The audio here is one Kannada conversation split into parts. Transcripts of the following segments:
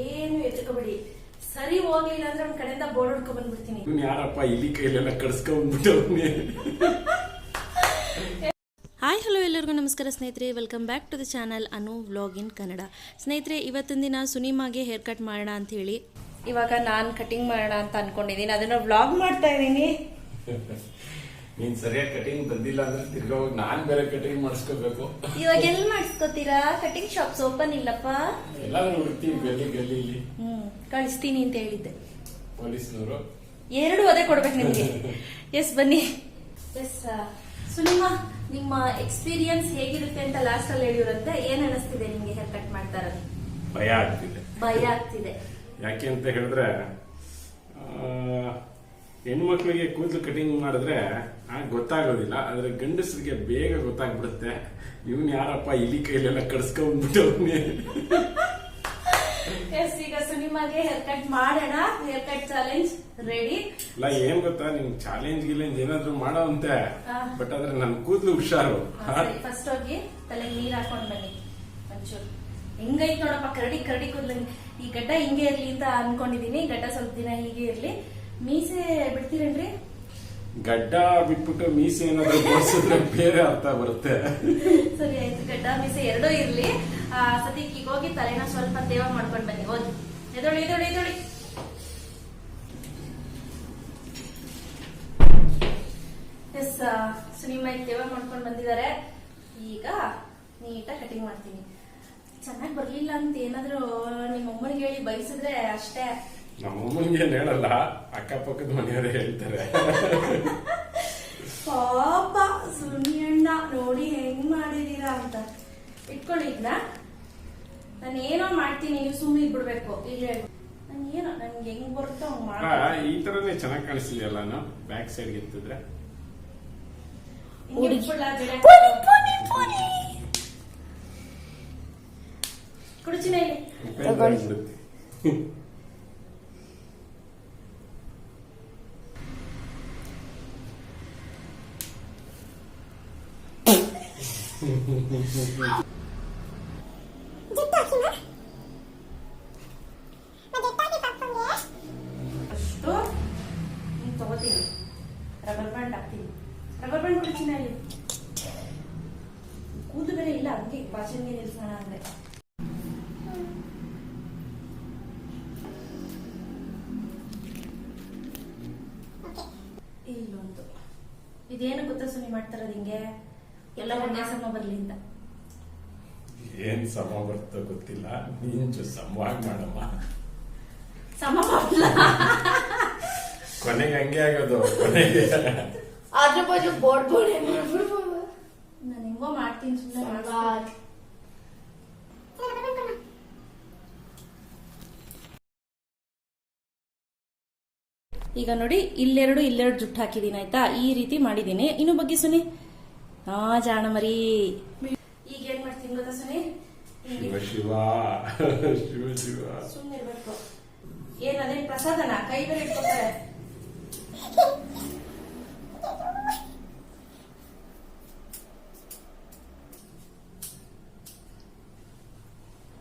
ಏನು ಎತ್ಕೋಬೇಡಿ. ಸರಿ ಹೋಗ್ಲಿಲ್ಲ ಅಂದ್ರೆ ಒಂದ್ ಕಡೆಯಿಂದ ಬೋರ್ಡ್ ಹೊಡ್ಕೊ ಬಂದ್ಬಿಡ್ತೀನಿ. ಯಾರಪ್ಪ ಇಲ್ಲಿ ಕೈಲೆಲ್ಲ ಕಡ್ಸ್ಕೊಂಡ್ಬಿಟ್ಟವ್ನಿ. ಹಾಯ್ ಹಲೋ ಎಲ್ಲರಿಗೂ ನಮಸ್ಕಾರ ಸ್ನೇಹಿತರೆ, welcome back to the channel Anu vlog in Kannada. ಸ್ನೇಹಿತರೆ, ಇವತ್ತಿನ ದಿನ ಸುನಿಮಾಗೆ ಹೇರ್ ಕಟ್ ಮಾಡೋಣ ಅಂತ ಹೇಳಿ ಇವಾಗ ನಾನು ಕಟಿಂಗ್ ಮಾಡೋಣ ಅಂತ ಅನ್ಕೊಂಡಿದ್ದೀನಿ. ಅದನ್ನ ವ್ಲಾಗ್ ಮಾಡ್ತಾ ಇದ್ದೀನಿ. ನೀನ್ ಸರಿಯಾಗಿ ಕಟಿಂಗ್ ಬಂದಿಲ್ಲ ಅಂದ್ರೆ ತಿರ್ಗಾ ಹೋಗಿ ನಾನ್ ಬೇರೆ ಕಟಿಂಗ್ ಮಾಡಿಸ್ಕೋಬೇಕು. ಇವಾಗ ಎಲ್ಲಿ ಮಾಡಿಸ್ಕೋತೀರಾ? ಕಟಿಂಗ್ ಶಾಪ್ಸ್ ಓಪನ್ ಇಲ್ಲಪ್ಪ. ಎಲ್ಲಾದ್ರೂ ಹುಡುಕ್ತೀವಿ ಗಲ್ಲಿ. ಕಳಿಸ್ತೀನಿ ಅಂತ ಹೇಳಿದ್ದೆ. ಪೊಲೀಸ್ನವರು ಎರಡು ಅದೇ ಕೊಡ್ಬೇಕು ನಿಮ್ಗೆ. ಎಸ್ ಬನ್ನಿ. ಎಸ್ ಸುನಿಮಾ, ನಿಮ್ಮ ಎಕ್ಸ್ಪೀರಿಯನ್ಸ್ ಹೇಗಿರುತ್ತೆ ಅಂತ ಲಾಸ್ಟ್ ಅಲ್ಲಿ ಹೇಳಿರಂತೆ. ಏನ್ ಅನಿಸ್ತಿದೆ ನಿಮ್ಗೆ ಹೇರ್ ಕಟ್ ಮಾಡ್ತಾ ಇರೋದು? ಭಯ ಆಗ್ತಿದೆ. ಯಾಕೆ ಅಂತ ಹೇಳಿದ್ರೆ ಹೆಣ್ಮಕ್ಳಿಗೆ ಕೂದಲು ಕಟಿಂಗ್ ಮಾಡಿದ್ರೆ ಗೊತ್ತಾಗೋದಿಲ್ಲ, ಆದ್ರೆ ಗಂಡಸರಿಗೆ ಬೇಗ ಗೊತ್ತಾಗ್ಬಿಡುತ್ತೆ. ಇವನ್ ಯಾರಪ್ಪ ಇಲ್ಲಿ ಕೈಲೆಲ್ಲ ಕಡ್ಸ್ಕೊಂಡ್ಬಿಟ್ಟವ್ನಿ. ಎಸ್, ಈಗ ಸುನಿಮಾಗೆ ಹೇರ್ ಕಟ್ ಮಾಡೋಣ. Hair cut challenge ready. ಇಲ್ಲ, ಏನ್ ಗೊತ್ತಾ, ನಿನ್ ಚಾಲೆಂಜ್ ಗಿಲೆಂಜ್ ಏನಾದ್ರು ಮಾಡೋ ಅಂತೆ, ಬಟ್ ಆದ್ರೆ ನನ್ ಕೂದಲು ಹುಷಾರು. ಫಸ್ಟ್ ಹೋಗಿ ತಲೆಗೆ ನೀರ್ ಹಾಕೊಂಡ್ ಬನ್ನಿ ಒಂಚೂರು. ಹೆಂಗೈತ್ ನೋಡಪ್ಪ, ಕರಡಿ ಕೂದ್ಲಂಗೆ. ಈ ಗಡ್ಡ ಹಿಂಗೆ ಇರ್ಲಿ ಅಂತ ಅನ್ಕೊಂಡಿದೀನಿ. ಗಡ್ಡ ಸ್ವಲ್ಪ ದಿನ ಹೀಗೆ ಇರ್ಲಿ. ಮೀಸೆ ಬಿಡ್ತೀರೇನ್ರಿ? ಗಡ್ಡ ಬಿಟ್ಬಿಟ್ಟು ಮೀಸೆ ಏನಾದ್ರು ಬೋಳ್ಸಿದ್ರೆ ಬೇರೆ ಅರ್ಥ ಬರುತ್ತೆ. ಸರಿ ಆಯ್ತು, ಗಡ್ಡ ಮೀಸೆ ಎರಡೂ ಇರ್ಲಿ. ಸದ್ಯಕ್ಕೆ ಈಗ ಹೋಗಿ ತಲೆನ ಸ್ವಲ್ಪ ತೇವ ಮಾಡ್ಕೊಂಡ್ ಬನ್ನಿ. ಹೋಗಿ ಎದೊಳಿ. ಎಸ್, ಸುನಿಮಾ ತೇವ ಮಾಡ್ಕೊಂಡ್ ಬಂದಿದ್ದಾರೆ. ಈಗ ನೀಟಾಗಿ ಕಟಿಂಗ್ ಮಾಡ್ತೀನಿ. ಚೆನ್ನಾಗಿ ಬರ್ಲಿಲ್ಲ ಅಂತ ಏನಾದ್ರು ನಿಮ್ಮ ಅಮ್ಮನಿಗೆ ಹೇಳಿ ಬಯಸಿದ್ರೆ ಅಷ್ಟೇ. ನಮ್ಮಮ್ಮನಿಗೆ ಹೇಳಲ್ಲ, ಅಕ್ಕಪಕ್ಕದ ಮನೆಯವರೇ ಹೇಳ್ತಾರೆ. ಪಾಪ ಸುನಿ ಅಣ್ಣ, ನೋಡಿ ಹೆಂಗ್ ಮಾಡಿದೀರಾ ಅಂತ. ಇಟ್ಕೊಳ್ಳಿ. ಇದನ್ನ ನಾನು ಏನೋ ಮಾಡ್ತೀನಿ, ನೀವು ಸುಮ್ಮನೆ ಇದ್ಬಿಡ್ಬೇಕು. ಇಲ್ಲ, ನನ್ಗೆ ಹೆಂಗ್ ಬರುತ್ತೋ ಹಂಗ್ ಮಾಡ. ಈ ತರನೇ ಚೆನ್ನಾಗಿ ಕಾಣಿಸ್ತಿದೆಯಲ್ಲ, ಬ್ಯಾಕ್ ಸೈಡ್ ಎತ್ತಿದ್ರೆ. ಕುಡಿಚಿನ ಇಲ್ಲಿ ಅಷ್ಟು ತಗೋತೀನಿ. ರಬ್ಬರ್ ಬ್ಯಾಂಡ್ ಹಾಕ್ತೀನಿ. ರಬ್ಬರ್ ಬ್ಯಾಂಡ್ ಕುಡಿಚಿನ ಇಲ್ಲಿ. ಕೂದು ಬೇರೆ ಇಲ್ಲ, ಹಂಗೆ ಭಾಷೆಗೆ ನಿಲ್ಸೋಣ ಅಂದ್ರೆ. ಇಲ್ಲೊಂದು ಇದೇನು ಗೊತ್ತಾ ಸುನಿ ಮಾಡ್ತಾರದು ಹಿಂಗೆ ಎಲ್ಲ ಒಂದೇ ಸಮ ಬರ್ಲಿ ಅಂತ. ಏನ್ ಸಮ ಬರ್ತೋ ಗೊತ್ತಿಲ್ಲ, ನೀನ್ ಸಮವಾಗಿ ಮಾಡಮ್ಮ. ಸಮ ಮಾಡಲ್ಲ, ಕೊನೆಗೆ ಹಂಗೆ ಆಗೋದು. ಕೊನೆಗೆ ಅದ್ರ ಬಾಜು ಬೋರ್ಡ್ ನಾನು ಹೆಂಗೋ ಮಾಡ್ತೀನಿ ಸುಮ್ಮನೆ. ಈಗ ನೋಡಿ, ಇಲ್ಲೆರಡು ಜುಟ್ಟು ಹಾಕಿದೀನಿ ಆಯ್ತಾ. ಈ ರೀತಿ ಮಾಡಿದೀನಿ. ಇನ್ನು ಬಗ್ಗೆ ಸುನಿ ಜಾಣ ಮರಿ. ಈಗ ಏನ್ ಮಾಡ್ತೀನಿ ಗೊತ್ತಾ ಸುನಿ? ಶಿವ ಸುಮ್ಮನೆ ಇರ್ಬೇಕು. ಏನದೇ ಪ್ರಸಾದನ ಕೈ ಬೇರೆ ಇಟ್ಕೊತಾರೆ.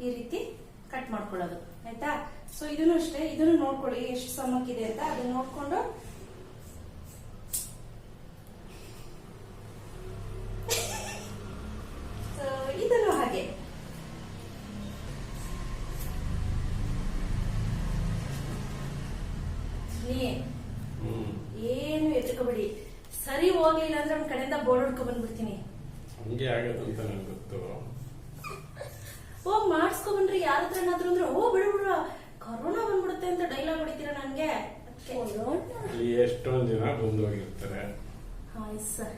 ಈ ರೀತಿ ಕಟ್ ಮಾಡ್ಕೊಳ್ಳೋದು ಆಯ್ತಾ. ಸೊ ಇದನ್ನು ಅಷ್ಟೇ, ಇದನ್ನು ನೋಡ್ಕೊಳ್ಳಿ ಎಷ್ಟು ಸಮಕ್ಕಿದೆ ಅಂತ. ಅದನ್ನ ನೋಡ್ಕೊಂಡು ಇದನ್ನು ಹಾಗೆ ಏನು ಎತ್ಕೋಬೇಡಿ. ಸರಿ ಹೋಗ್ಲಿಲ್ಲ ಅಂದ್ರೆ ಒಂದ್ ಕಡೆಯಿಂದ ಬೋರ್ಡ್ ಹೊಡ್ಕೊ ಬಂದ್ಬಿಡ್ತೀನಿ. ಹಂಗೆ ಆಗೋದು ಅಂತ ನಂಗೆ ಗೊತ್ತು. ಹೋಗ್ ಮಾಡಿಸ್ಕೊಂಡ್ರಿ ಯಾರ ಹತ್ರನಾದ್ರು ಅಂದ್ರೆ ಬಿಡು ಕೊರೋನಾ ಬಂದ್ಬಿಡುತ್ತೆ ಅಂತ ಡೈಲಾಗ್ ಹೊಡಿತೀರ ನನ್ಗೆ. ಎಷ್ಟೊಂದ್ ಜನ ಬಂದು ಹೋಗಿರ್ತಾರೆ.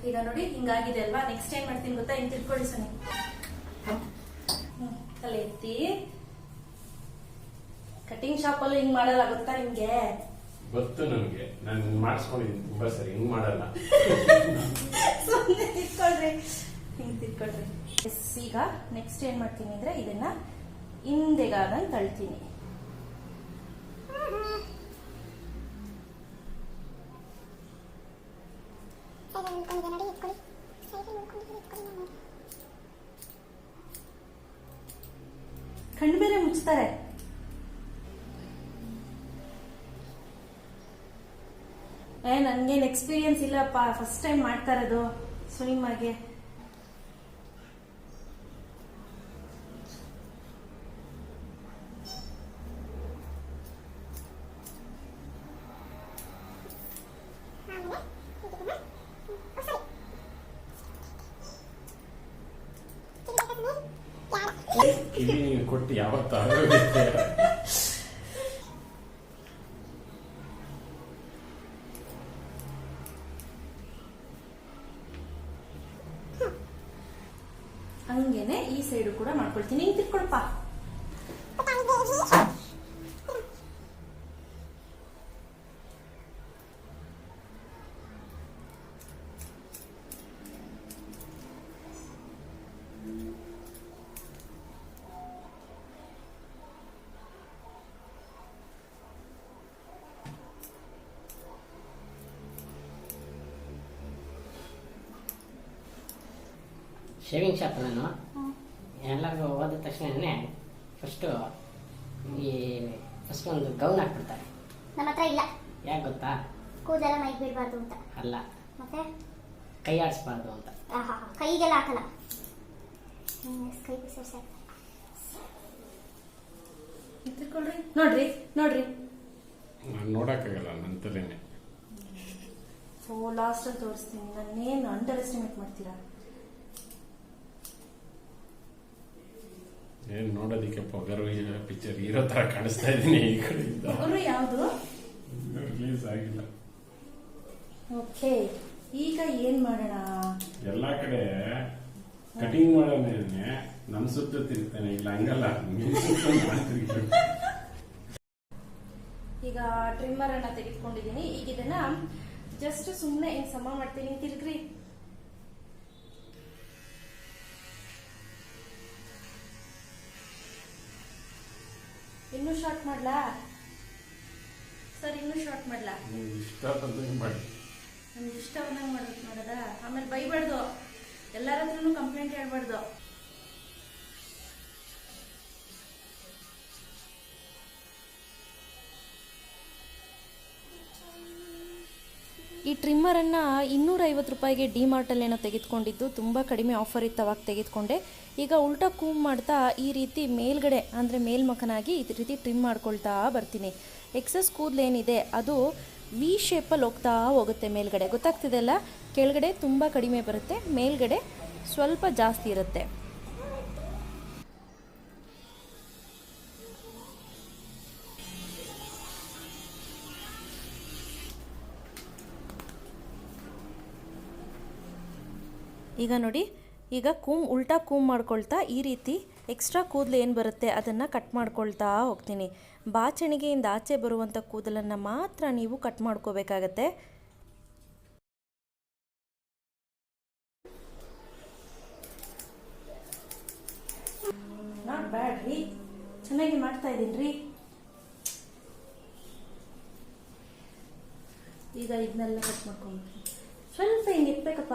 ಈಗ ನೋಡಿ ಹಿಂಗಾಗಿದೆ ಅಲ್ವಾ. ನೆಕ್ಸ್ಟ್ ಏನ್ ಮಾಡ್ತೀನಿ ಗೊತ್ತಾ? ಹಿಂಗ್ ತಿಳ್ಕೊಳ್ಳಿ ಸನಿ. ತಲೆ ಎತ್ತಿ. ಕಟಿಂಗ್ ಶಾಪ್ ಅಲ್ಲೂ ಹಿಂಗ್ ಮಾಡಲ್ಲ ಗೊತ್ತಾ ನಿಮ್ಗೆ? ಗೊತ್ತು ನಮ್ಗೆ, ನಾನು ಮಾಡಿಸ್ಕೊಂಡಿದ್ದೀನಿ ತುಂಬಾ ಸರಿ. ಹಿಂಗ್ ಮಾಡಲ್ಲ. ಸುಮ್ಮನೆ ತಿಳ್ಕೊಳ್ರಿ, ಹಿಂಗ್ ತಿಳ್ಕೊಳ್ರಿ. ಈಗ ನೆಕ್ಸ್ಟ್ ಏನ್ ಮಾಡ್ತೀನಿ ಅಂದ್ರೆ ಇದನ್ನ ಹಿಂದೆಗಾದಂಗ್ ತಳ್ತೀನಿ. ಕಣ್ಣು ಬೇರೆ ಮುಚ್ತಾರೆ. ನನ್ಗೇನ್ ಎಕ್ಸ್ಪೀರಿಯನ್ಸ್ ಇಲ್ಲಪ್ಪ, ಫಸ್ಟ್ ಟೈಮ್ ಮಾಡ್ತಾ ಇರೋದು ಸುನಿಮಾಗೆ. ಕಿವಿ ಕೊಟ್ಟು ಯಾವತ್ತ ಹಂಗೇನೆ ಈ ಸೈಡು ಕೂಡ ಮಾಡ್ಕೊಳ್ತೀನಿ. ಹಿಂಗ್ ತಿಳ್ಕೊಳಪ್ಪ. ಶೇವಿಂಗ್ ಶಾಪ್ ನಾನು ಎಲ್ಲರಿಗೂ ಹೋದ ತಕ್ಷಣನೇ ಫಸ್ಟ್ ಒಂದು ಗೌನ್ ಹಾಕ್ಬಿಡ್ತಾರೆ. ನಮ್ಮ ಹತ್ರ ಇಲ್ಲ. ಯಾಕೆ ಗೊತ್ತಾ? ಕೂದಲೆಲ್ಲ ಮೈಗೆ ಬೀಳಬಾರ್ದು ಅಂತ. ಅಲ್ಲ, ಮತ್ತೆ ಕೈ ಆಡಿಸ್ಬಾರ್ದು ಅಂತ. ಕೈಗೆಲ್ಲ ಹಾಕಲ್ಲ. ಕೈ ಬಿಸಿ ನೋಡ್ರಿ ನೋಡ್ರಿ, ನಾನು ನೋಡಕ್ಕಾಗಲ್ಲ, ನನ್ನ ತಲೆನೆ. ಲಾಸ್ಟ್ ಅಲ್ಲಿ ತೋರಿಸ್ತೀನಿ. ನನ್ನೇನು ಅಂಡರ್ ಎಸ್ಟಿಮೇಟ್ ಮಾಡ್ತೀರಾ? ಏನ್ ನೋಡೋದಿಕ್ಕೆ ಪೊಗರು ಪಿಕ್ಚರ್ ಹೀರೋ ತರ ಕಾಣಿಸ್ತಾ ಇದೀನಿ ಈ ಕಡೆಯಿಂದ. ಅವರು ಯಾವುದು ರಿಲೀಸ್ ಆಗಿಲ್ಲ. ಓಕೆ, ಈಗ ಏನ್ ಮಾಡೋಣ? ಎಲ್ಲಾ ಕಡೆ ಕಟಿಂಗ್ ಮಾಡೋನೇ ನಮ್ ಸುತ್ತ ತಿರ್ತಾನೆ, ಇಲ್ಲ ಹಂಗಲ್ಲ. ಈಗ ಟ್ರಿಮ್ಮರ್ ಅನ್ನ ತೆಗೆದುಕೊಂಡಿದ್ದೀನಿ. ಈಗ ಇದನ್ನ ಜಸ್ಟ್ ಸುಮ್ನೆ ಹಿಂಗ್ ಸಮ ಮಾಡ್ತೀನಿ. ತಿರ್ಗ್ರಿ. ಇನ್ನೂ ಶಾರ್ಟ್ ಮಾಡ್ಲಾ ಸರ್? ಇನ್ನೂ ಶಾರ್ಟ್ ಮಾಡ್ಲಾ? ಇಷ್ಟ ಬಂದಂಗೆ ಮಾಡಿ. ನಮ್ಗೆ ಇಷ್ಟ ಬಂದಂಗೆ ಮಾಡ್ಬೇಕು ನೋಡದ. ಆಮೇಲೆ ಬೈಬಾರ್ದು, ಎಲ್ಲರ ಹತ್ರನು ಕಂಪ್ಲೇಂಟ್ ಹೇಳ್ಬಾರ್ದು. ಈ ಟ್ರಿಮ್ಮರನ್ನು 250 ರೂಪಾಯಿಗೆ ಡಿಮಾರ್ಟಲ್ಲಿ ಏನೋ ತೆಗೆದುಕೊಂಡಿದ್ದು, ತುಂಬ ಕಡಿಮೆ ಆಫರ್ ಇತ್ತು, ಅವಾಗ ತೆಗೆದುಕೊಂಡೆ. ಈಗ ಉಲ್ಟಾ ಕೂಮ್ ಮಾಡ್ತಾ ಈ ರೀತಿ ಮೇಲ್ಗಡೆ ಅಂದರೆ ಮೇಲ್ಮುಖನಾಗಿ ಈ ರೀತಿ ಟ್ರಿಮ್ ಮಾಡ್ಕೊಳ್ತಾ ಬರ್ತೀನಿ. ಎಕ್ಸಸ್ ಕೂದಲೇನಿದೆ ಅದು ವಿ ಶೇಪಲ್ಲಿ ಹೋಗುತ್ತೆ ಮೇಲ್ಗಡೆ. ಗೊತ್ತಾಗ್ತಿದೆಲ್ಲ? ಕೆಳಗಡೆ ತುಂಬ ಕಡಿಮೆ ಬರುತ್ತೆ, ಮೇಲ್ಗಡೆ ಸ್ವಲ್ಪ ಜಾಸ್ತಿ ಇರುತ್ತೆ. ಈಗ ನೋಡಿ, ಈಗ ಉಲ್ಟಾ ಕೂಮ್ ಮಾಡ್ಕೊಳ್ತಾ ಈ ರೀತಿ ಎಕ್ಸ್ಟ್ರಾ ಕೂದಲು ಏನು ಬರುತ್ತೆ ಅದನ್ನು ಕಟ್ ಮಾಡ್ಕೊಳ್ತಾ ಹೋಗ್ತೀನಿ. ಬಾಚಣಿಗೆಯಿಂದ ಆಚೆ ಬರುವಂಥ ಕೂದಲನ್ನು ಮಾತ್ರ ನೀವು ಕಟ್ ಮಾಡ್ಕೋಬೇಕಾಗತ್ತೆ. ನಾಟ್ ಬ್ಯಾಡ್ ರೀ, ಚೆನ್ನಾಗಿ ಮಾಡ್ತಾ ಇದ್ದೀನಿ ರೀ. ಈಗ ಇದನ್ನೆಲ್ಲ ಕಟ್ ಮಾಡ್ಕೊಂಡ್ಬಿಡ್ತೀನಿ. ಸ್ವಲ್ಪ ಹಿಂಗೆ ಇಟ್ಬೇಕಪ್ಪ.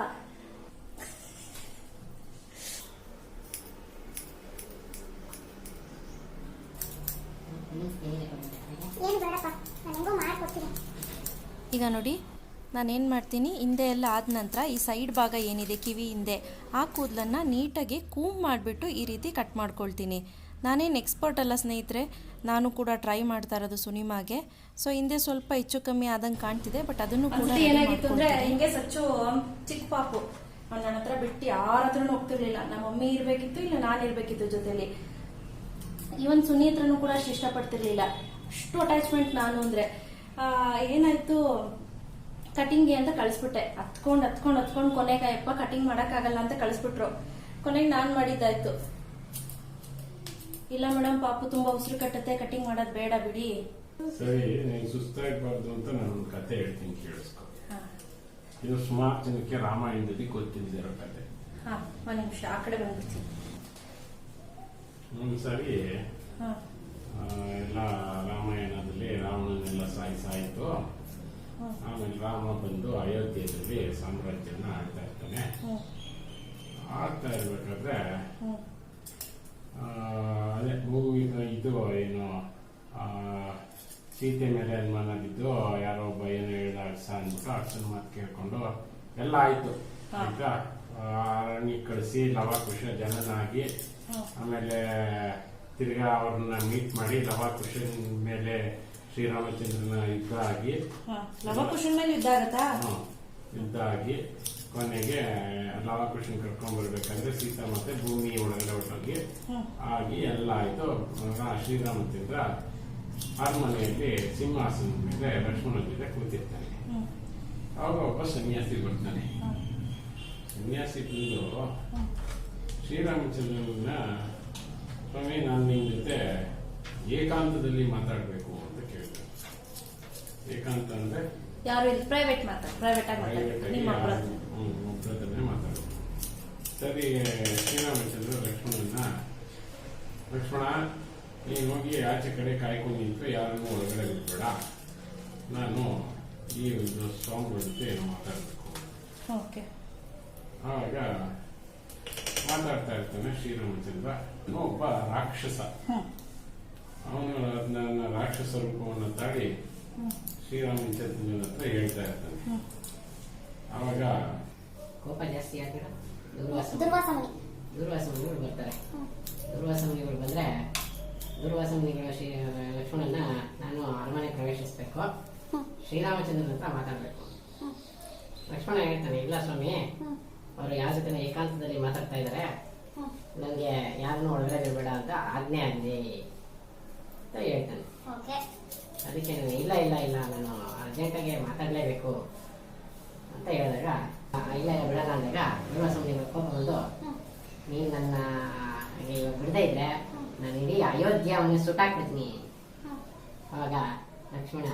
ಈಗ ನೋಡಿ, ನಾನೇನು ಮಾಡ್ತೀನಿ, ಹಿಂದೆ ಎಲ್ಲ ಆದ ನಂತರ ಈ ಸೈಡ್ ಭಾಗ ಏನಿದೆ ಕಿವಿ ಹಿಂದೆ, ಆ ಕೂದಲನ್ನು ನೀಟಾಗಿ ಕೂಮ್ ಮಾಡಿಬಿಟ್ಟು ಈ ರೀತಿ ಕಟ್ ಮಾಡ್ಕೊಳ್ತೀನಿ. ನಾನೇನು ಎಕ್ಸ್ಪರ್ಟ್ ಅಲ್ಲ ಸ್ನೇಹಿತರೆ, ನಾನು ಕೂಡ ಟ್ರೈ ಮಾಡ್ತಾ ಇರೋದು ಸುನಿಮಾಗೆ. ಸೊ ಹಿಂದೆ ಸ್ವಲ್ಪ ಹೆಚ್ಚು ಕಮ್ಮಿ ಆದಂಗೆ ಕಾಣ್ತಿದೆ, ಬಟ್ ಅದನ್ನು ಕೂಡ ಏನಾಗಿತ್ತು ಅಂದ್ರೆ, ಹಿಂಗೆ ಸಚ್ಚು ಚಿಕ್ಕ ಪಾಪು ನನ್ನ ಹತ್ರ ಬಿಟ್ಟು ಯಾರ ಹತ್ರನೂ ಹೋಗ್ತಿರ್ಲಿಲ್ಲ. ನಮ್ಮ ಮಮ್ಮಿ ಇರ್ಬೇಕಿತ್ತು, ಇಲ್ಲ ನಾನು ಇರ್ಬೇಕಿತ್ತು ಜೊತೆಲಿ. ಇವನ್ ಸುನಿ ಹತ್ರನೂ ಕೂಡ ಅಷ್ಟು ಇಷ್ಟಪಡ್ತಿರ್ಲಿಲ್ಲ, ಅಷ್ಟು ಅಟ್ಯಾಚ್ಮೆಂಟ್ ನಾನು ಅಂದ್ರೆ. ಏನಾಯ್ತು, ಕಟಿಂಗ್ಗೆ ಅಂತ ಕಳಿಸ್ಬಿಟ್ಟೆ. ಹತ್ಕೊಂಡ್ ಕೊನೆಗಾಯಪ್ಪ ಕಟಿಂಗ್ ಮಾಡಕ್ಕಾಗಲ್ಲ ಅಂತ ಕಳಿಸ್ಬಿಟ್ರು. ಕೊನೆಗೆ ನಾನ್ ಮಾಡಿದ್ದಾಯ್ತು. ಇಲ್ಲ ಮೇಡಮ್, ಪಾಪು ತುಂಬಾ ಉಸಿರು ಕಟ್ಟುತ್ತೆ, ಕಟಿಂಗ್ ಮಾಡೋದ್ ಬೇಡ ಬಿಡಿ. ಸರಿ, ನೀನು ಸುಸ್ತಾಗಬಾರ್ದು ಅಂತ ನಾನೊಂದು ಕತೆ ಹೇಳ್ತೀನಿ, ಕೇಳಿಸ್ಕೊ. ಇದು ಸುಮಾರು ಜನಕ್ಕೆ ರಾಮಾಯಣದಲ್ಲಿ ಗೊತ್ತಿರೋ ಕತೆ. ಒಂದ್ ನಿಮಿಷ ಆ ಕಡೆ ಬಂದ್ಬಿಡ್ತೀನಿ. ಒಂದ್ಸರಿ ಎಲ್ಲ ರಾಮಾಯಣದಲ್ಲಿ ರಾವಣನೆಲ್ಲ ಸಾಯಿತು. ಆಮೇಲೆ ರಾಮ ಬಂದು ಅಯೋಧ್ಯೆಯಲ್ಲಿ ಸಾಮ್ರಾಜ್ಯನ ಆಳ್ತಾ ಇರ್ತಾನೆ. ಆಡ್ತಾ ಇರ್ಬೇಕಾದ್ರೆ ಅದೇ ಭೂಮಿ ಇದು ಏನು ಸೀತೆ ಮೇಲೆ ಅನುಮಾನ ಬಿದ್ದು ಯಾರೋ ಒಬ್ಬ ಏನು ಹೇಳ್ದ ಅರ್ಸ ಅಂದ್ಬಿಟ್ಟು ಅರ್ಸನ ಮಾತು ಕೇಳ್ಕೊಂಡು ಎಲ್ಲ ಆಯ್ತು. ಆಯ್ತಾ, ಅರಣ್ಯ ಕಳಿಸಿ ಲವಾಕುಶ ಜನನಾಗಿ ಆಮೇಲೆ ತಿರ್ಗಾ ಅವ್ರನ್ನ ಮೀಟ್ ಮಾಡಿ ಲವಾಕುಶನ್ ಮೇಲೆ ಶ್ರೀರಾಮಚಂದ್ರನ ಯುದ್ಧ ಆಗಿ ಲವಕುಶನ್ ಮೇಲೆ ಯುದ್ಧ ಆಗತ್ತಾ? ಯುದ್ಧ ಆಗಿ ಕೊನೆಗೆ ಲವಾಕುಶನ್ ಕರ್ಕೊಂಡ್ ಬರ್ಬೇಕಂದ್ರೆ ಸೀತಾ ಮತ್ತೆ ಭೂಮಿ ಒಳಗಡೆ ಹೊರಟೋಗಿ ಆಗಿ ಎಲ್ಲ ಆಯ್ತು. ಶ್ರೀರಾಮಚಂದ್ರ ಅರಮನೆಯಲ್ಲಿ ಸಿಂಹಾಸನದ ಮೇಲೆ ಲಕ್ಷ್ಮಣನ ಜೊತೆ ಕೂತಿರ್ತಾನೆ. ಅವಾಗ ಒಬ್ಬ ಸನ್ಯಾಸಿ ಬರ್ತಾನೆ. ಸನ್ಯಾಸಿ ಬಂದು ಶ್ರೀರಾಮಚಂದ್ರನ, ಸ್ವಾಮಿ ನಾನು ನಿಮ್ ಜೊತೆ ಏಕಾಂತದಲ್ಲಿ ಮಾತಾಡ್ಬೇಕು ಅಂತ ಕೇಳ್ತಾನೆ. ಏಕಾಂತ ಅಂದ್ರೆ ಯಾರು ಪ್ರೈವೇಟ್ ಆಗಿ ಒಬ್ಬರದನ್ನೇ ಮಾತಾಡೋದು. ಸರಿ, ಶ್ರೀರಾಮಚಂದ್ರ ಲಕ್ಷ್ಮಣ ನೀನು ಹೋಗಿ ಆಚೆ ಕಡೆ ಕಾಯ್ಕೊಂಡು ನಿಂತು ಯಾರನ್ನು ಒಳಗಡೆ ಬಿಡ್ಬೇಡ, ನಾನು ಈ ಒಂದು ಸ್ವಾಮಿಗಳ ಜೊತೆ ಏನೋ ಮಾತಾಡಬೇಕು. ಆವಾಗ ಮಾತಾಡ್ತಾ ಇರ್ತಾನೆ ಶ್ರೀರಾಮಚಂದ್ರ. ಒಬ್ಬ ರಾಕ್ಷಸ, ಅವನು ನನ್ನ ರಾಕ್ಷಸ ರೂಪವನ್ನು ತಾಳಿ ಶ್ರೀರಾಮಚಂದ್ರನ ಹತ್ರ ಹೇಳ್ತಾ ಇರ್ತಾನೆ. ಆವಾಗ ಕೋಪ ಜಾಸ್ತಿ ಆಗ್ಬಿಡ ದುರ್ವಾಸ ಮುನಿಗಳು ಬರ್ತಾರೆ. ದುರ್ವಾಸ ಮುನಿಗಳು ಬಂದ್ರೆ ದುರ್ವಾಸ ಮುನಿಗಳು ಲಕ್ಷ್ಮಣನ ನಾನು ಅರಮನೆ ಪ್ರವೇಶಿಸಬೇಕು, ಶ್ರೀರಾಮಚಂದ್ರನ ಹತ್ರ ಮಾತಾಡ್ಬೇಕು. ಲಕ್ಷ್ಮಣ ಹೇಳ್ತಾನೆ, ಇಲ್ಲ ಸ್ವಾಮಿ, ಅವರು ಯಾರ ಜೊತೆ ಏಕಾಂತದಲ್ಲಿ ಮಾತಾಡ್ತಾ ಇದ್ದಾರೆ, ನನಗೆ ಯಾರನ್ನು ಒಳಗಡೆ ಬಿಡಬೇಡ ಅಂತ ಆಜ್ಞೆ ಆಗಲಿ ಅಂತ ಹೇಳ್ತಾನೆ. ಅದಕ್ಕೆ ನಾನು ಇಲ್ಲ ಇಲ್ಲ ಇಲ್ಲ ನಾನು ಅರ್ಜೆಂಟಾಗಿ ಮಾತಾಡಲೇಬೇಕು ಅಂತ ಹೇಳಿದಾಗ ಇಲ್ಲ ಬಿಡಲ್ಲ ಅಂದಾಗ ದುರ್ವಾಸ ಮುನಿಗಳು ಕೋಪ ಬಂದು, ನೀನು ನನ್ನ ಬಿಡದೇ ಇದ್ರೆ ನಾನು ಇಡೀ ಅಯೋಧ್ಯವನ್ನು ಸುಟ್ಟಾಕ್ಬಿಡ್ತೀನಿ. ಅವಾಗ ಲಕ್ಷ್ಮಣ,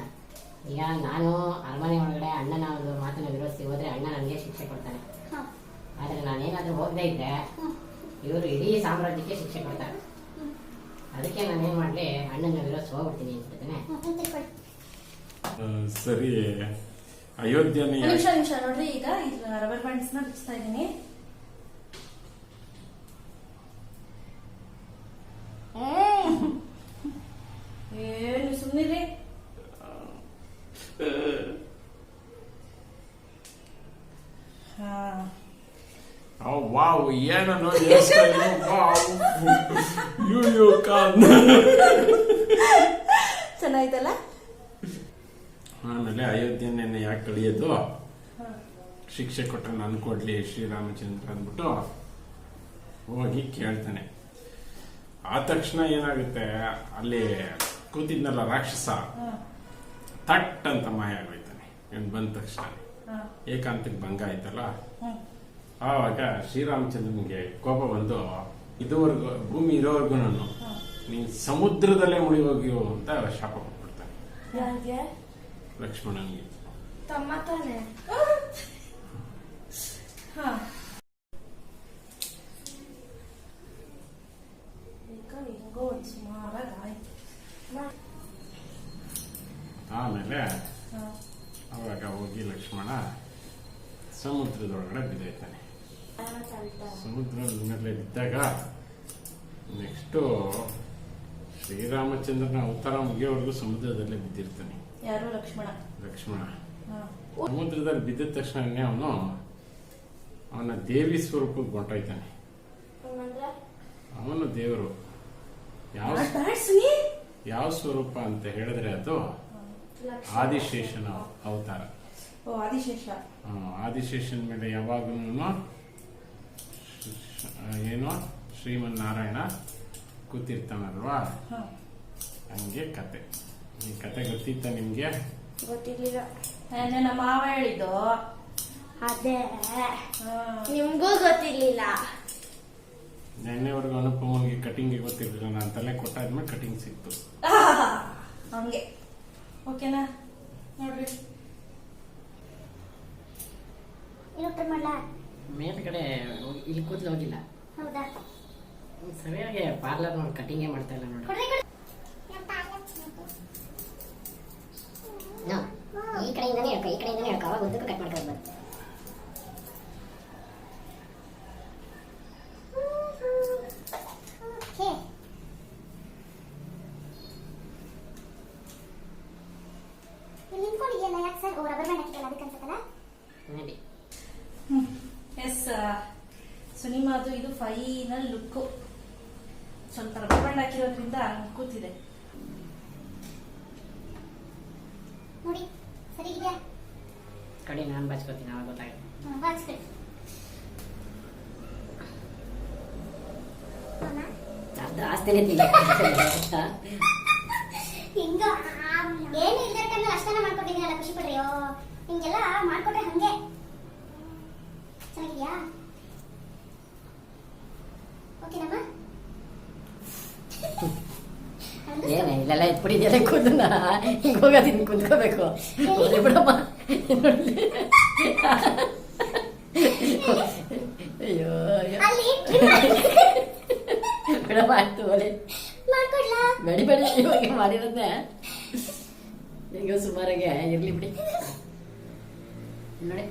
ಈಗ ನಾನು ಅರಮನೆ ಒಳಗಡೆ ಅಣ್ಣನ ಒಂದು ಮಾತನ್ನು ವಿರೋಧಿಸಿ ಹೋದ್ರೆ ಅಣ್ಣ ನನಗೆ ಶಿಕ್ಷೆ ಕೊಡ್ತಾನೆ. ಆದರೆ ನಾನೇನಾದ್ರೂ ಹೋಗದೇ ಇದ್ದೆ ಇವರು ಇಡೀ ಸಾಮ್ರಾಜ್ಯಕ್ಕೆ ಶಿಕ್ಷೆ ಕೊಡ್ತಾರೆ. ಅದಕ್ಕೆ ನಾನೇನ್ ಮಾಡ್ಲಿ, ಅಣ್ಣನ ವಿರೋಧಿಸಿ ಹೋಗ್ಬಿಡ್ತೀನಿ ಅನ್ಬಿಡ್ತೇನೆ. ಸರಿ, ಅಯೋಧ್ಯೆನೇ ನಿಮಿಷ ನೋಡ್ರಿ, ಈಗ ರಬ್ಬರ್ ಬ್ಯಾಂಡ್ಸ್ ನ ಬಿಚ್ತಾ ಇದೀನಿ. ಏನು ಸುಮ್ಮನಿರಿ. ವಾವ್, ಏನೋ ಚೆನ್ನಾಯ್ತಲ್ಲ. ಆಮೇಲೆ ಅಯೋಧ್ಯೆನ ಯಾಕೆ ಕಳಿಯೋದು, ಶಿಕ್ಷೆ ಕೊಟ್ಟರೆ ನಾನು ಕೊಡ್ಲಿ ಶ್ರೀರಾಮಚಂದ್ರ ಅಂದ್ಬಿಟ್ಟು ಹೋಗಿ ಕೇಳ್ತಾನೆ. ಆ ತಕ್ಷಣ ಏನಾಗುತ್ತೆ, ಅಲ್ಲಿ ಕೂತಿದ್ನಲ್ಲ ರಾಕ್ಷಸ ತಟ್ ಅಂತ ಮಾಯ ಆಗೋಯ್ತಾನೆ. ಬಂದ ತಕ್ಷಣ ಏಕಾಂತಕ್ಕೆ ಭಂಗ ಆಯ್ತಲ್ಲ, ಆವಾಗ ಶ್ರೀರಾಮಚಂದ್ರನಿಗೆ ಕೋಪ ಬಂದು, ಇದುವರೆಗೂ ಭೂಮಿ ಇರೋವರೆಗೂ ನಾನು ನೀನ್ ಸಮುದ್ರದಲ್ಲೇ ಮುಳಿ ಹೋಗಿ ಅಂತ ಶಾಪ ಕೊಟ್ಬಿಡ್ತಾನೆ ಲಕ್ಷ್ಮಣನಿಗೆ. ತಮ್ಮ ತಾನೆ. ಆಮೇಲೆ ಅವಾಗ ಹೋಗಿ ಲಕ್ಷ್ಮಣ ಸಮುದ್ರದೊಳಗಡೆ ಬಿದ್ದೈತಾನೆ. ಸಮುದ್ರದ ಮೇಲೆ ಬಿದ್ದಾಗ ನೆಕ್ಸ್ಟ್ ಶ್ರೀರಾಮಚಂದ್ರನ ಅವತಾರ ಮುಗಿಯೋವರೆಗೂ ಸಮುದ್ರದಲ್ಲೇ ಬಿದ್ದಿರ್ತಾನೆ. ಯಾರು? ಲಕ್ಷ್ಮಣ. ಸಮುದ್ರದಲ್ಲಿ ಬಿದ್ದ ತಕ್ಷಣ ಅವನ ದೇವಿ ಸ್ವರೂಪಕ್ಕೆ ಹೊಂಟೋಯ್ತಾನೆ. ಅವನು ದೇವರು. ಯಾವ ಸ್ವರೂಪ ಅಂತ ಹೇಳಿದ್ರೆ ಅದು ಆದಿಶೇಷನ ಅವತಾರ. ಆದಿಶೇಷನ್ ಮೇಲೆ ಯಾವಾಗೂ ಏನೋ ಶ್ರೀಮನ್ನಾರಾಯಣ ಕೂತಿರ್ತಾನಲ್ವಾ, ಹಂಗೆ ಕತೆ. ಈ ಕತೆ ಗೊತ್ತಿತ್ತ ನಿಮ್ಗೆ? ಗೊತ್ತಿರ್ಲಿಲ್ಲ, ನಮ್ಮ ಮಾವ ಹೇಳಿದ್ದು. ಅದೇ ನಿಮ್ಗೂ ಗೊತ್ತಿರ್ಲಿಲ್ಲ. ನೆನ್ನೆವರೆಗೂ ಅನುಪಮನಿಗೆ ಕಟಿಂಗ್ ಗೊತ್ತಿರ್ಲಿಲ್ಲ, ನಾನು ತಲೆ ಕೊಟ್ಟಾದ್ಮೇಲೆ ಕಟಿಂಗ್ ಸಿಕ್ತು. ಹಂಗೆ ಓಕೆನಾ? ನೋಡ್ರಿ, ಮೇಲ್ಗಡೆ ಇಲ್ಲಿ ಕೂತ್ಲು ಹೋಗಿಲ್ಲ. ಹೌದಾ? ಸರಿಯಾಗಿ ಪಾರ್ಲರ್ ನೋಡಿ ಕಟಿಂಗೇ ಮಾಡ್ತಾ ಇಲ್ಲ ನೋಡಿ. ಈ ಕಡೆಯಿಂದನೇ ಹೇಳ್ಕೊ ಅವಾಗ ಉದ್ದಕ್ಕೂ ಕಟ್ ಮಾಡ್ಕೊಳ್ಬೋದು. ಇಲ್ಲ ಯಾಕೆ ಸರ್ ರಬ್ಬರ್ ಬ್ಯಾಂಡ್ ಹಾಕಿಲ್ಲ ಅದಕ್ಕೆ ಅನ್ಸುತ್ತಲ್ಲ ಮೇಬಿ. ಎಸ್ ಸುನಿಮಾದು ಇದು ಫೈನಲ್ ಲುಕ್. ಸ್ವಲ್ಪ ರಬ್ಬರ್ ಬ್ಯಾಂಡ್ ಹಾಕಿರೋದ್ರಿಂದ ಕೂತಿದೆ ನೋಡಿ ಸರಿ ಇದೆಯಾ ಕಡಿ ನಾನು ಬಾಚ್ಕೋತೀನಿ ಅವಾಗ ಗೊತ್ತಾಗುತ್ತೆ. ಬಾಚ್ಕೊಳ್ಳಿ ಅರ್ಧ ಆಸ್ತಿನೇ ತಿಂದ ಹಿಂಗ ಏನು ಇಲ್ಲದ ಟೈಮಲ್ಲಿ ಅಷ್ಟನ್ನ ಮಾಡ್ಕೊಟ್ಟಿದ್ದೀನಲ್ಲ ಖುಷಿ ಪಡ್ರಿ ಹಿಂಗೆಲ್ಲ ಮಾಡ್ಕೊಟ್ರೆ ಹಂಗೆ ಚೆನ್ನಾಗಿದ್ಯಾ ಓಕೆನಮ್ಮ ಏನೇ ಇಲ್ಲೆಲ್ಲ ಎತ್ಬಿಟ್ಟಿದ್ಯಲ್ಲ ಕೂದನ್ನ ಹಿಂಗೆ ಹೋಗೋದಿನ್ ಕುಂತ್ಕೋಬೇಕು ಬಿಡಮ್ಮ ಅಯ್ಯೋ ಅಲ್ಲಿ ಬಿಡಮ್ಮ ಆಯ್ತು ಒಲೆ ಮಾಡ್ಕೊಡ್ಲಾ ಬೇಡಿ ಬೇಡಿ ಇವಾಗ ಮಾಡಿರೋದ್ನೆ ಈಗ ಸುಮಾರಾಗೆ ಇರ್ಲಿ ಬಿಡಿ. ನೋಡಿ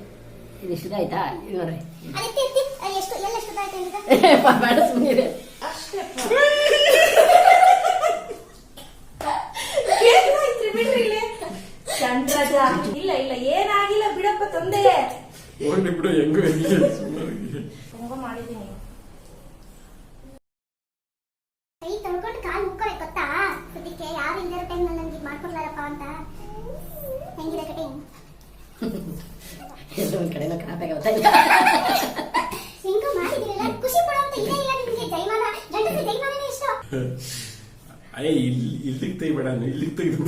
ಇದು ಇಷ್ಟಾಯ್ತಾ ಇದು ನೋಡ್ರಿ ಅದಕ್ಕೆ ಎಷ್ಟು ಎಲ್ಲ ಎಷ್ಟು ಆಯ್ತು ಈಗ ಬೇಡ ಸುಮ್ಮನೆ ಅಷ್ಟೇ ಬಿಡ್ರಿ ಇಲ್ಲಿ ಚಂದ್ರಜ ಇಲ್ಲ ಇಲ್ಲ ಏನಾಗಿಲ್ಲ ಬಿಡಪ್ಪ ತಂದೆ ಹೋಗ್ಲಿ ಬಿಡು ಹೆಂಗೋ ಹೆಂಗೋ ಮಾಡಿದೀನಿ. ಕೈ ತೊಳ್ಕೊಂಡು ಕಾಲು ಮುಕ್ಕೋಬೇಕು ಗೊತ್ತಾ ಸದ್ಯಕ್ಕೆ ಯಾರು ಇಲ್ಲದ ಟೈಮ್ನಲ್ಲಿ ನನಗೆ ಮಾಡ್ಕೊಡ್ಲಾರಪ್ಪ ಅಂತ ಹೆಂಗಿದೆ ಕಟಿಂಗ್ ಎಲ್ಲ ಒಂದ್ ಕಡೆನೂ ಕಾಪಾಗ ಗೊತ್ತಾಗಿಲ್ಲ ಹೆಂಗೋ ಮಾಡಿದಿರಲ್ಲ ಖುಷಿ ಪಡುವಂತ ಇದೇ ಇಲ್ಲ ನಿಮಗೆ ಜೈಮಾನ ಗಂಡಸರಿಗೆ ಜೈಮಾನನೇ ಇಷ್ಟ ಅಯ್ಯ ಇಲ್ಲಿಗೆ ತೆಗಿಬೇಡ ಇಲ್ಲಿಗೆ ತೆಗೆದು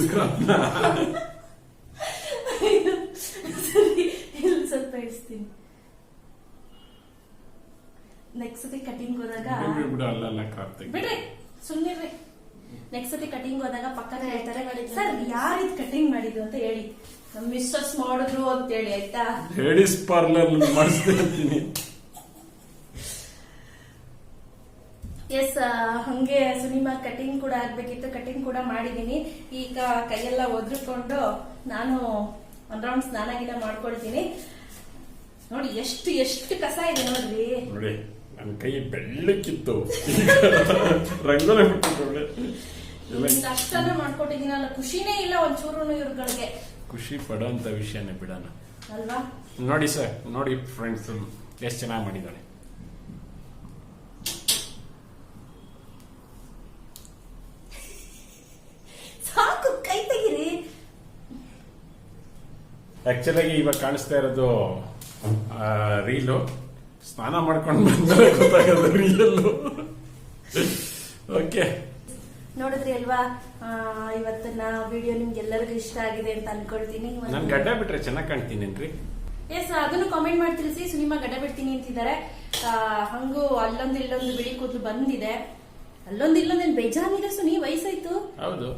ಸರಿ ಇಲ್ಲಿ ಸ್ವಲ್ಪ ಇಡಿಸ್ತೀನಿ. ನೆಕ್ಸ್ಟ್ ಸತಿ ಕಟಿಂಗ್ ಹೋದಾಗ ಬಿಡು ಅಲ್ಲ ಕ್ರಾಪ್ ತೆಗಿ ಬಿಡ್ರಿ ಸುಮ್ಮನಿರ್ರಿ. ನೆಕ್ಸ್ಟ್ ಸತಿ ಕಟಿಂಗ್ ಹೋದಾಗ ಪಕ್ಕದ ಹೇಳ್ತಾರೆ ಸರ್ ಯಾರಿದ್ ಕಟಿಂಗ್ ಮಾಡಿದ್ದು ಅಂತ ಹೇಳಿ ನಮ್ ಮಿಸ್ಸಸ್ ಮಾಡಿದ್ರು ಅಂತ ಹೇಳಿ ಆಯ್ತಾ. ಲೇಡೀಸ್ ಪಾರ್ಲರ್ ಮಾಡಿಸ್ತಾ ಇರ್ತೀನಿ. ಎಸ್ ಹಂಗೆ ಸುನಿಮಾ ಕಟಿಂಗ್ ಕೂಡ ಆಗ್ಬೇಕಿತ್ತು, ಕಟಿಂಗ್ ಕೂಡ ಮಾಡಿದೀನಿ. ಈಗ ಕೈಯೆಲ್ಲ ಒದ್ರಿಕೊಂಡು ನಾನು ಒಂದ್ ರೌಂಡ್ ಸ್ನಾನ ಗಿನ ಮಾಡ್ಕೊಳ್ತೀನಿ. ನೋಡಿ ಎಷ್ಟು ಎಷ್ಟು ಕಸ ಇದೆ ನೋಡ್ರಿ. ನೋಡಿ ನನ್ನ ಕೈ ಬೆಳ್ಳಕ್ಕಿತ್ತು ರಂಗೋಲಿ ಬಿಟ್ಟಿದ್ದೊಳ್ಳೆ ಅಷ್ಟನ್ನ ಮಾಡ್ಕೊಟ್ಟಿದ್ದೀನಲ್ಲ ಖುಷಿನೇ ಇಲ್ಲ ಒಂಚೂರು ಇವ್ರುಗಳಿಗೆ. ಖುಷಿ ಪಡೋಂತ ವಿಷಯನೇ ಬಿಡೋಣ ಅಲ್ವಾ. ನೋಡಿ ಸರ್ ನೋಡಿ ಫ್ರೆಂಡ್ಸ್ ಎಷ್ಟು ಚೆನ್ನಾಗಿ ಮಾಡಿದ್ದಾಳೆ. ಸಾಕು ಕೈ ತೆಗಿರಿ. ಆಕ್ಚುಲಾಗಿ ಇವಾಗ ಕಾಣಿಸ್ತಾ ಇರೋದು ರೀಲು. ಸ್ನಾನ ಮಾಡ್ಕೊಂಡು ಬಂದ್ರೆ ಗೊತ್ತಾಗೋದು ರೀಲು. ಓಕೆ ನೋಡಿದ್ರಿ ಅಲ್ವಾ, ಇವತ್ತಿನ ವಿಡಿಯೋ ನಿಮ್ಗೆಲ್ಲರಿಗೂ ಇಷ್ಟ ಆಗಿದೆ ಅಂತ ಅನ್ಕೊಳ್ತೀನಿ. ನಾನು ಗಡ್ಡ ಬಿಟ್ರೆ ಚೆನ್ನಾಗಿ ಕಾಣ್ತೀನೇನ್ರಿ? ಎಸ್ ಅದನ್ನು ಕಾಮೆಂಟ್ ಮಾಡಿ ತಿಳಿಸಿ. ಸುನಿಮಾ ಗಡ್ಡ ಬಿಡ್ತೀನಿ ಅಂತಿದ್ದಾರೆ. ಹಂಗೂ ಅಲ್ಲೊಂದು ಇಲ್ಲೊಂದು ಬಿಳಿ ಕೂದಲು ಬಂದಿದೆ, ಅಲ್ಲೊಂದು ಇಲ್ಲೊಂದೇನು ಬೇಜಾನಿದೆ ಸುನಿ, ವಯಸ್ಸಾಯ್ತು. ಹೌದು.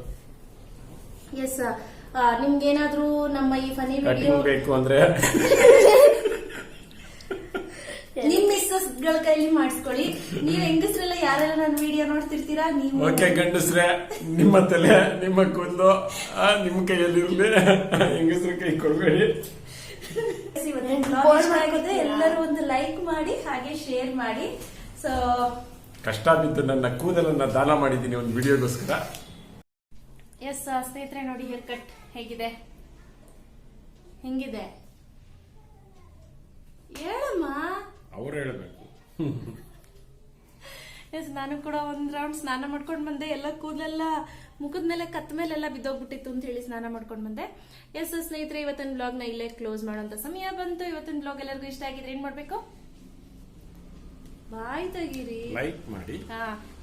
ಎಸ್ ನಿಮ್ಗೇನಾದ್ರೂ ನಮ್ಮ ಈ ಫನಿ ವಿಡಿಯೋ ಬೇಕು ಅಂದ್ರೆ ನಿಮ್ ಮಿಸ್ಸಸ್ ಗಳ ಕೈಲಿ ಮಾಡಿಸ್ಕೊಳ್ಳಿ. ನೀವ್ ಹೆಂಗಸ್ರೆಲ್ಲ ಯಾರೆಲ್ಲ ನನ್ನ ವಿಡಿಯೋ ನೋಡ್ತಿರ್ತೀರಾ ನೀವು. ಓಕೆ ಗಂಡಸ್ರೆ, ನಿಮ್ಮ ತಲೆ ನಿಮ್ಮ ಕೂದಲು ನಿಮ್ಮ ಕೈಯಲ್ಲಿರ್ಲಿ, ಹೆಂಗಸ್ರ ಕೈ ಕೊಡ್ಬೇಡಿ. ಎಲ್ಲರೂ ಒಂದು ಲೈಕ್ ಮಾಡಿ ಹಾಗೆ ಶೇರ್ ಮಾಡಿ. ಸೊ ಕಷ್ಟ ಬಿದ್ದು ನನ್ನ ಕೂದಲನ್ನ ದಾನ ಮಾಡಿದ್ದೀನಿ ಒಂದು ವಿಡಿಯೋಗೋಸ್ಕರ. ಎಸ್ ಸ್ನೇಹಿತರೆ ನೋಡಿ ಹೇರ್ ಕಟ್ ಹೇಗಿದೆ, ಹೆಂಗಿದೆ ಹೇಳಮ್ಮ. ಅವ್ರು ಹೇಳ್ಬೇಕು. ಎಸ್ ನಾನು ಕೂಡ ಒಂದ್ ರೌಂಡ್ ಸ್ನಾನ ಮಾಡ್ಕೊಂಡ್ ಬಂದೆ. ಎಲ್ಲ ಕೂದಲೆಲ್ಲ ಮುಖದ ಮೇಲೆ ಕತ್ತ ಮೇಲೆಲ್ಲ ಬಿದ್ದೋಗ್ಬಿಟ್ಟಿತ್ತು ಅಂತ ಹೇಳಿ ಸ್ನಾನ ಮಾಡ್ಕೊಂಡ್ ಬಂದೆ. ಎಸ್ ಸ್ನೇಹಿತರೆ ಇವತ್ತಿನ ಬ್ಲಾಗ್ ನ ಇಲ್ಲೇ ಕ್ಲೋಸ್ ಮಾಡೋಂತ ಸಮಯ ಬಂತು. ಇವತ್ತಿನ ಬ್ಲಾಗ್ ಎಲ್ಲರಿಗೂ ಇಷ್ಟ ಆಗಿದ್ರೆ ಏನ್ ಮಾಡ್ಬೇಕು, ಬಾಯ್ ತೆಗೀರಿ, ಲೈಕ್ ಮಾಡಿ.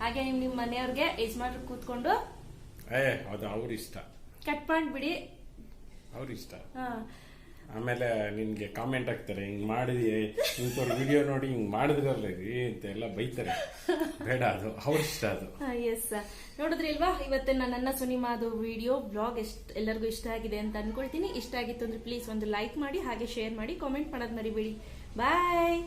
ಹಾಗೆ ನಿಮ್ ಮನೆಯವ್ರಿಗೆ ಯಜಮಾನ್ರು ಕೂತ್ಕೊಂಡು ಅದು ಅವ್ರ ಇಷ್ಟ, ಕಟ್ ಮಾಡ್ಬಿಡಿ, ಅವ್ರ ಇಷ್ಟ. ಆಮೇಲೆ ನಿನ್ಗೆ ಕಾಮೆಂಟ್ ಹಾಕ್ತಾರೆ, ಹಿಂಗ್ ಮಾಡಿದಿ ಇಂಥವ್ರ ವಿಡಿಯೋ ನೋಡಿ ಹಿಂಗ್ ಮಾಡಿದ್ರಲ್ಲ ಅಂತ ಎಲ್ಲ ಬೈತಾರೆ. ಬೇಡ, ಅದು ಅವ್ರ ಇಷ್ಟ. ಅದು ಎಸ್ ನೋಡಿದ್ರಿ ಅಲ್ವಾ ಇವತ್ತಿನ ನನ್ನ ಸುನಿಮಾದು ವಿಡಿಯೋ ಬ್ಲಾಗ್ ಎಲ್ಲರಿಗೂ ಇಷ್ಟ ಆಗಿದೆ ಅಂತ ಅನ್ಕೊಳ್ತೀನಿ. ಇಷ್ಟ ಆಗಿತ್ತು ಅಂದ್ರೆ ಪ್ಲೀಸ್ ಒಂದು ಲೈಕ್ ಮಾಡಿ ಹಾಗೆ ಶೇರ್ ಮಾಡಿ, ಕಾಮೆಂಟ್ ಮಾಡೋದ್ ಮರಿಬೇಡಿ. ಬಾಯ್.